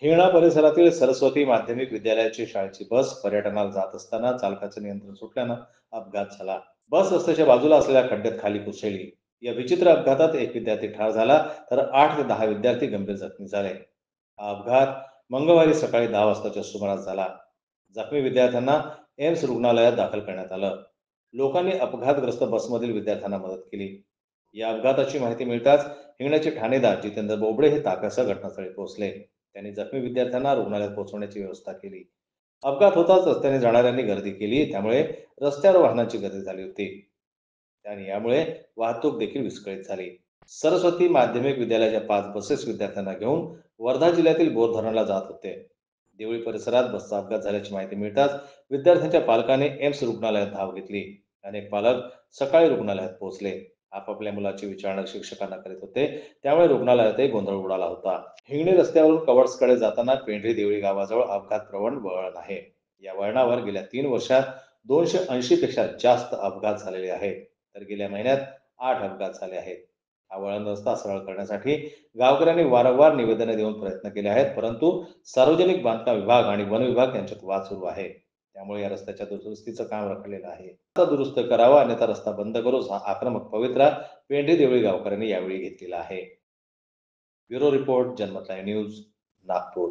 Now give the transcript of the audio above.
हिंगणा परिसरातील सरस्वती माध्यमिक विद्यालयाची शाळेची बस पर्यटनाला जात असताना चालकाचं नियंत्रण सुटल्यानं अपघात झाला. बस रस्त्याच्या बाजूला असलेल्या खड्ड्यात खाली कोसळली. या विचित्र अपघातात एक विद्यार्थी ठार झाला तर 8 ते 10 विद्यार्थी गंभीर जखमी झाले. हा अपघात मंगळवारी सकाळी 10 वाजताच्या सुमारास झाला. जखमी विद्यार्थ्यांना एम्स रुग्णालयात दाखल करण्यात आलं. लोकांनी अपघातग्रस्त बसमधील विद्यार्थ्यांना मदत केली. या अपघाताची माहिती मिळताच हिंगण्याचे ठाणेदार जितेंद्र बोबडे हे तात्काळ घटनास्थळी पोहोचले. त्यांनी जखमी विद्यार्थ्यांना रुग्णालयात पोहोचवण्याची व्यवस्था केली. अपघात होताच रस्त्याने जाणाऱ्यांनी गर्दी केली, त्यामुळे रस्त्यावर वाहनांची गर्दी झाली होती आणि यामुळे वाहतूक देखील विस्कळीत झाली. सरस्वती माध्यमिक विद्यालयाच्या 5 बसेस विद्यार्थ्यांना घेऊन वर्धा जिल्ह्यातील बोर धरणला जात होते. देवळी परिसरात बसचा अपघात झाल्याची माहिती मिळताच विद्यार्थ्यांच्या पालकाने एम्स रुग्णालयात धाव घेतली. अनेक पालक सकाळी रुग्णालयात पोहोचले. आपापल्या मुलाची विचारणा शिक्षकांना करीत होते, त्यामुळे रुग्णालयातही गोंधळ उडाला होता. हिंगणी रस्त्यावरून कवडसकडे जाताना पेंढरी देवळी गावाजवळ अपघात प्रवण वळण आहे. या वळणावर गेल्या 3 वर्षात 280 पेक्षा जास्त अपघात झालेले आहेत, तर गेल्या महिन्यात 8 अपघात झाले आहेत. हा वळण रस्ता सरळ करण्यासाठी गावकऱ्यांनी वारंवार निवेदने देऊन प्रयत्न केले आहेत, परंतु सार्वजनिक बांधकाम विभाग आणि वन विभाग यांच्यात वाद सुरू आहे. त्यामुळे या रस्त्याच्या दुरुस्तीचं काम रखडलेलं आहे. रस्ता दुरुस्त करावा, अन्यथा रस्ता बंद करू हा आक्रमक पवित्रा पेंढरी देवळी गावकऱ्यांनी यावेळी घेतलेला आहे. ब्युरो रिपोर्ट, जनमत लाईव्ह न्यूज, नागपूर.